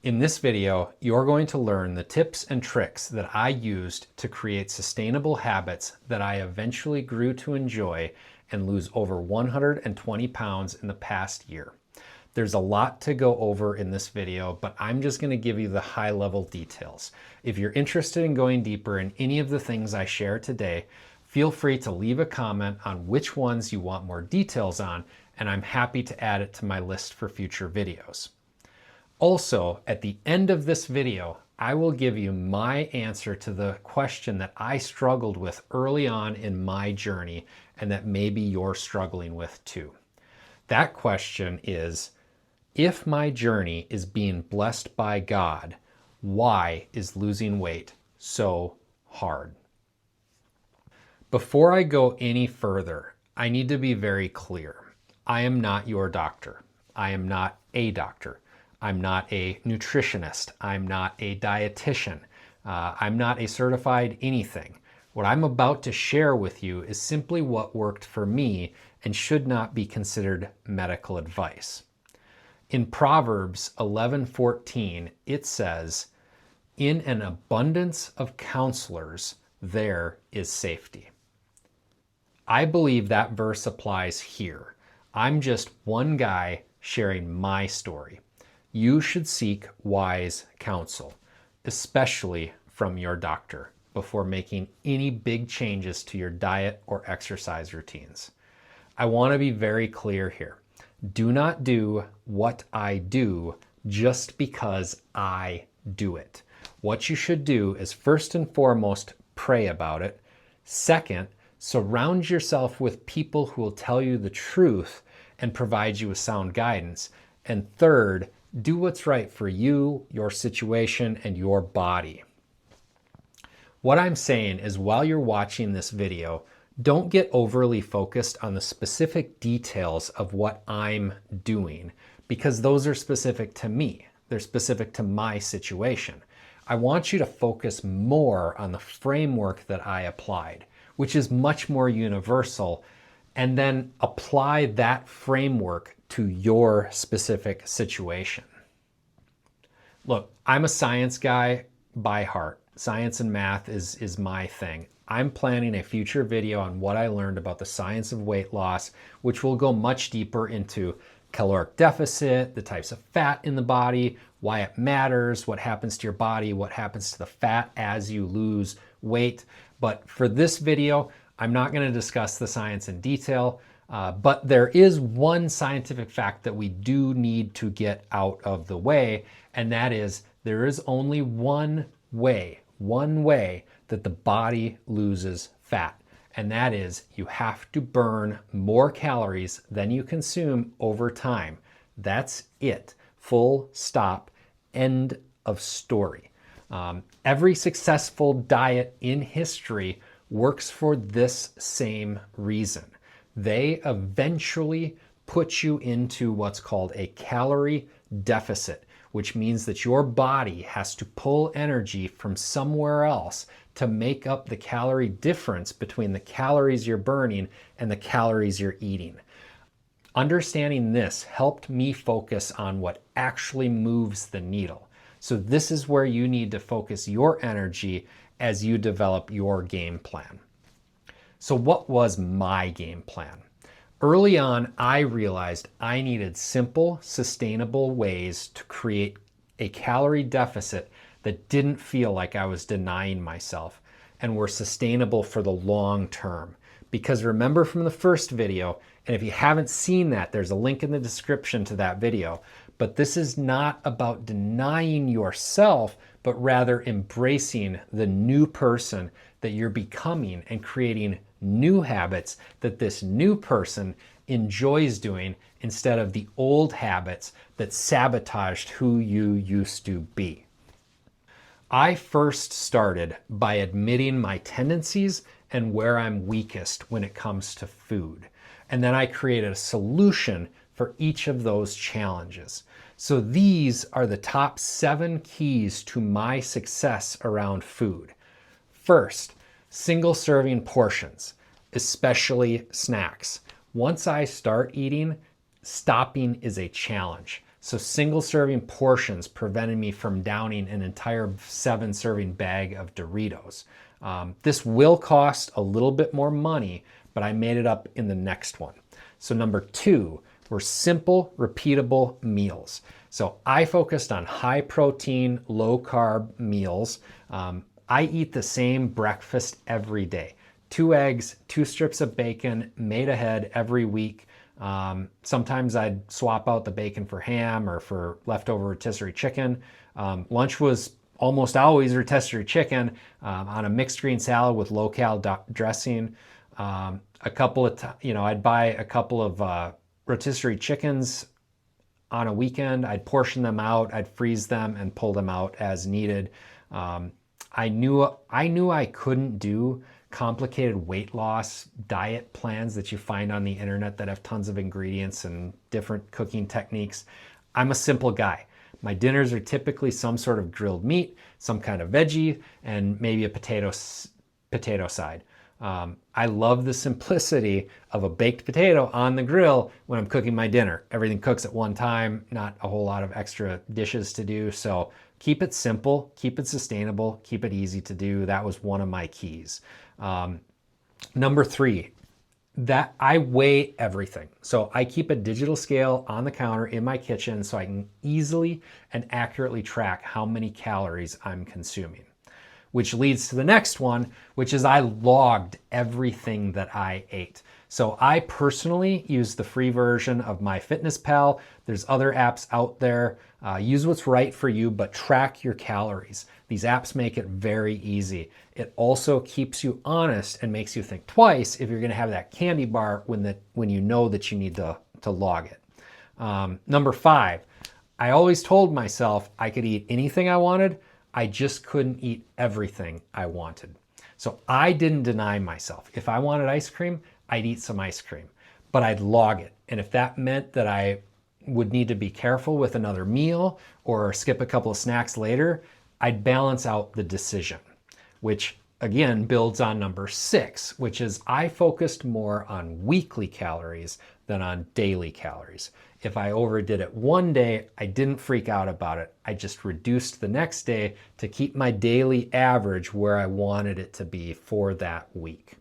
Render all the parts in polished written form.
In this video, you're going to learn the tips and tricks that I used to create sustainable habits that I eventually grew to enjoy and lose over 120 pounds in the past year. There's a lot to go over in this video, but I'm just going to give you the high-level details. If you're interested in going deeper in any of the things I share today, feel free to leave a comment on which ones you want more details on, and I'm happy to add it to my list for future videos. Also, at the end of this video, I will give you my answer to the question that I struggled with early on in my journey and that maybe you're struggling with too. That question is, if my journey is being blessed by God, why is losing weight so hard? Before I go any further, I need to be very clear. I am not your doctor. I am not a doctor. I'm not a nutritionist. I'm not a dietitian. I'm not a certified anything. What I'm about to share with you is simply what worked for me and should not be considered medical advice. In Proverbs 11:14, it says, "In an abundance of counselors, there is safety." I believe that verse applies here. I'm just one guy sharing my story. You should seek wise counsel, especially from your doctor, before making any big changes to your diet or exercise routines. I want to be very clear here. Do not do what I do just because I do it. What you should do is first and foremost, pray about it. Second, surround yourself with people who will tell you the truth and provide you with sound guidance. And third, do what's right for you, your situation, and your body. What I'm saying is while you're watching this video, don't get overly focused on the specific details of what I'm doing because those are specific to me. They're specific to my situation. I want you to focus more on the framework that I applied, which is much more universal, and then apply that framework to your specific situation. Look, I'm a science guy by heart. Science and math is my thing. I'm planning a future video on what I learned about the science of weight loss, which will go much deeper into caloric deficit, the types of fat in the body, why it matters, what happens to your body, what happens to the fat as you lose weight. But for this video, I'm not going to discuss the science in detail, but there is one scientific fact that we do need to get out of the way, and that is there is only one way that the body loses fat, and that is you have to burn more calories than you consume over time. That's it. Full stop. End of story. Every successful diet in history works for this same reason. They eventually put you into what's called a calorie deficit, which means that your body has to pull energy from somewhere else to make up the calorie difference between the calories you're burning and the calories you're eating. Understanding this helped me focus on what actually moves the needle. So this is where you need to focus your energy as you develop your game plan. So what was my game plan? Early on, I realized I needed simple, sustainable ways to create a calorie deficit that didn't feel like I was denying myself and were sustainable for the long term. Because remember from the first video, and if you haven't seen that, there's a link in the description to that video, but this is not about denying yourself, but rather embracing the new person that you're becoming and creating new habits that this new person enjoys doing instead of the old habits that sabotaged who you used to be. I first started by admitting my tendencies and where I'm weakest when it comes to food. And then I created a solution for each of those challenges. So these are the top 7 keys to my success around food. First, single serving portions, especially snacks. Once I start eating, stopping is a challenge. So single serving portions prevented me from downing an entire 7-serving bag of Doritos. This will cost a little bit more money, but I made it up in the next one. So number 2 were simple, repeatable meals. So I focused on high protein, low carb meals. I eat the same breakfast every day. 2 eggs, 2 strips of bacon, made ahead every week. Sometimes I'd swap out the bacon for ham or for leftover rotisserie chicken. Lunch was almost always rotisserie chicken on a mixed green salad with low-cal dressing. I'd buy a couple of rotisserie chickens on a weekend. I'd portion them out, I'd freeze them and pull them out as needed. I knew I couldn't do complicated weight loss diet plans that you find on the internet that have tons of ingredients and different cooking techniques. I'm a simple guy. My dinners are typically some sort of grilled meat, some kind of veggie, and maybe a potato side. I love the simplicity of a baked potato on the grill when I'm cooking my dinner. Everything cooks at one time, not a whole lot of extra dishes to do. So keep it simple, keep it sustainable, keep it easy to do. That was one of my keys. Number 3, that I weigh everything. So I keep a digital scale on the counter in my kitchen so I can easily and accurately track how many calories I'm consuming. Which leads to the next one, which is I logged everything that I ate. So I personally use the free version of MyFitnessPal. There's other apps out there. Use what's right for you, but track your calories. These apps make it very easy. It also keeps you honest and makes you think twice if you're gonna have that candy bar when you know that you need to log it. Number 5, I always told myself I could eat anything I wanted. I just couldn't eat everything I wanted. So I didn't deny myself. If I wanted ice cream, I'd eat some ice cream, but I'd log it. And if that meant that I would need to be careful with another meal or skip a couple of snacks later, I'd balance out the decision, which again builds on number 6, which is I focused more on weekly calories than on daily calories. If I overdid it one day, I didn't freak out about it. I just reduced the next day to keep my daily average where I wanted it to be for that week.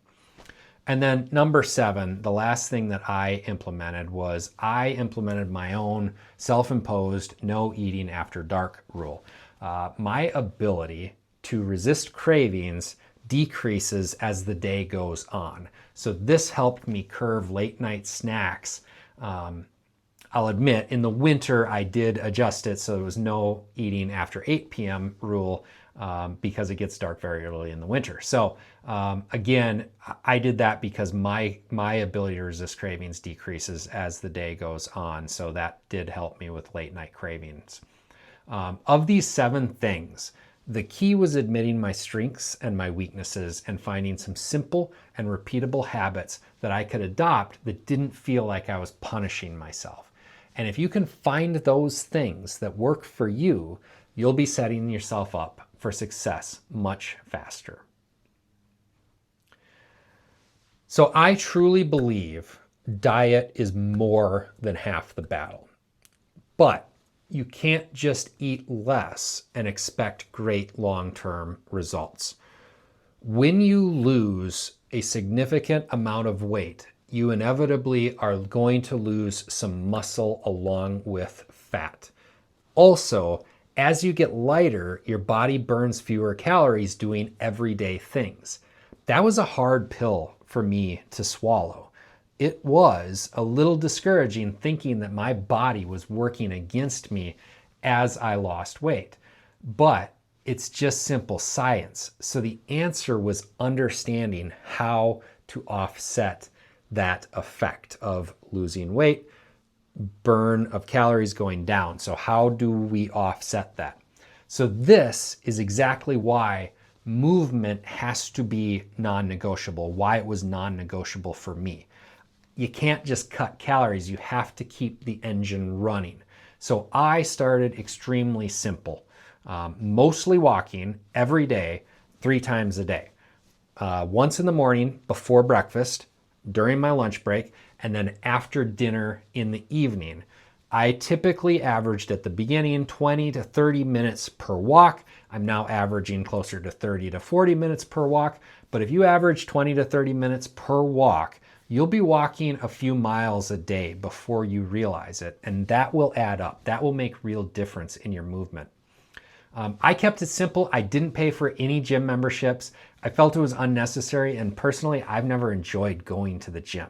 And then number 7, the last thing that I implemented was I implemented my own self-imposed no eating after dark rule. My ability to resist cravings decreases as the day goes on. So this helped me curb late night snacks. I'll admit, in the winter, I did adjust it so there was no eating after 8 p.m. rule because it gets dark very early in the winter. So again, I did that because my ability to resist cravings decreases as the day goes on. So that did help me with late night cravings. Of these 7 things, the key was admitting my strengths and my weaknesses and finding some simple and repeatable habits that I could adopt that didn't feel like I was punishing myself. And if you can find those things that work for you, you'll be setting yourself up for success much faster. So I truly believe diet is more than half the battle. But you can't just eat less and expect great long-term results. When you lose a significant amount of weight, you inevitably are going to lose some muscle along with fat. Also, as you get lighter, your body burns fewer calories doing everyday things. That was a hard pill for me to swallow. It was a little discouraging thinking that my body was working against me as I lost weight. But it's just simple science. So the answer was understanding how to offset that effect of losing weight, burn of calories going down. So how do we offset that? So this is exactly why movement has to be non-negotiable, why it was non-negotiable for me. You can't just cut calories, you have to keep the engine running. So I started extremely simple, mostly walking every day, 3 times a day. Once in the morning before breakfast, during my lunch break, and then after dinner in the evening. I typically averaged at the beginning 20 to 30 minutes per walk. I'm now averaging closer to 30 to 40 minutes per walk. But if you average 20 to 30 minutes per walk, you'll be walking a few miles a day before you realize it. And that will add up. That will make real difference in your movement. I kept it simple. I didn't pay for any gym memberships. I felt it was unnecessary. And personally, I've never enjoyed going to the gym.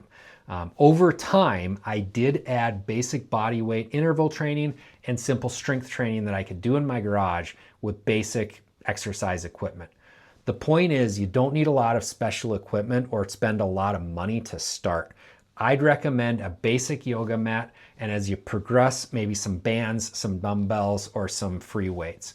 Over time, I did add basic body weight interval training and simple strength training that I could do in my garage with basic exercise equipment. The point is, you don't need a lot of special equipment or spend a lot of money to start. I'd recommend a basic yoga mat, and as you progress, maybe some bands, some dumbbells, or some free weights.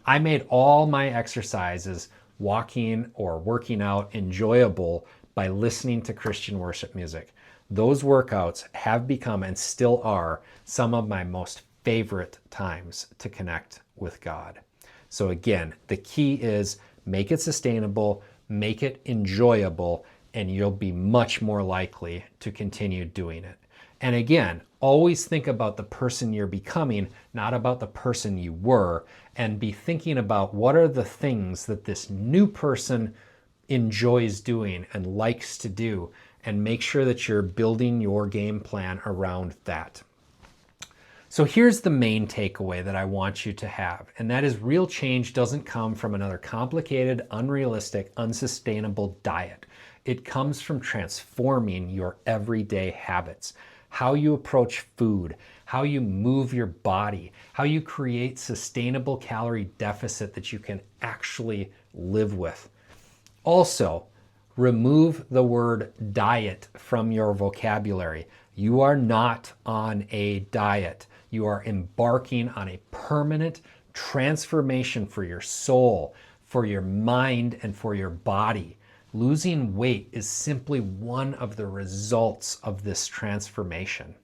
I made all my exercises, walking or working out, enjoyable by listening to Christian worship music. Those workouts have become and still are some of my most favorite times to connect with God. So again, the key is make it sustainable, make it enjoyable, and you'll be much more likely to continue doing it. And again, always think about the person you're becoming, not about the person you were, and be thinking about what are the things that this new person enjoys doing and likes to do, and make sure that you're building your game plan around that. So here's the main takeaway that I want you to have, and that is real change doesn't come from another complicated, unrealistic, unsustainable diet. It comes from transforming your everyday habits, how you approach food, how you move your body, how you create sustainable calorie deficit that you can actually live with. Also, remove the word diet from your vocabulary. You are not on a diet. You are embarking on a permanent transformation for your soul, for your mind, and for your body. Losing weight is simply one of the results of this transformation.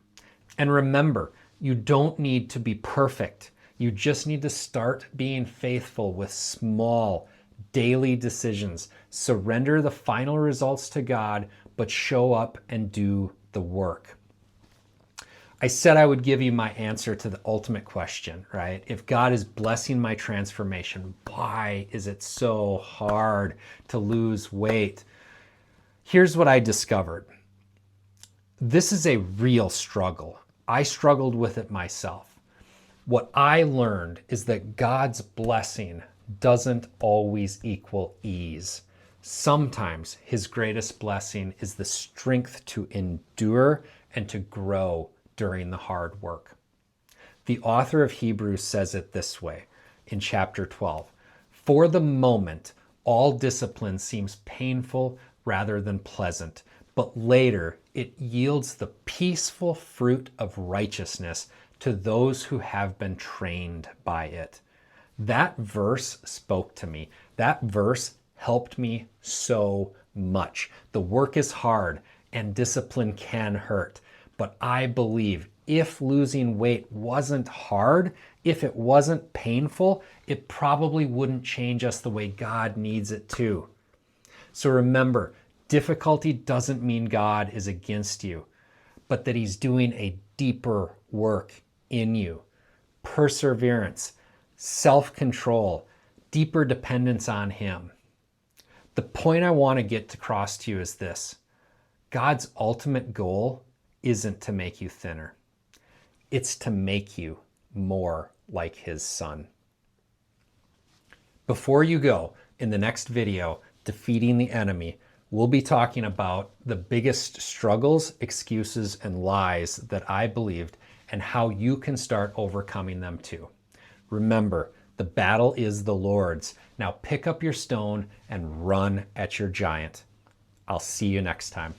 And remember, you don't need to be perfect. You just need to start being faithful with small, daily decisions. Surrender the final results to God, but show up and do the work. I said I would give you my answer to the ultimate question, right? If God is blessing my transformation, why is it so hard to lose weight? Here's what I discovered. This is a real struggle. I struggled with it myself. What I learned is that God's blessing doesn't always equal ease. Sometimes his greatest blessing is the strength to endure and to grow during the hard work. The author of Hebrews says it this way in chapter 12. For the moment, all discipline seems painful rather than pleasant, but later it yields the peaceful fruit of righteousness to those who have been trained by it. That verse spoke to me. That verse helped me so much. The work is hard and discipline can hurt. But I believe if losing weight wasn't hard, if it wasn't painful, it probably wouldn't change us the way God needs it to. So remember, difficulty doesn't mean God is against you, but that he's doing a deeper work in you. Perseverance, self-control, deeper dependence on him. The point I want to get across to you is this. God's ultimate goal isn't to make you thinner. It's to make you more like his son. Before you go, in the next video, Defeating the Enemy, we'll be talking about the biggest struggles, excuses, and lies that I believed and how you can start overcoming them too. Remember, the battle is the Lord's. Now pick up your stone and run at your giant. I'll see you next time.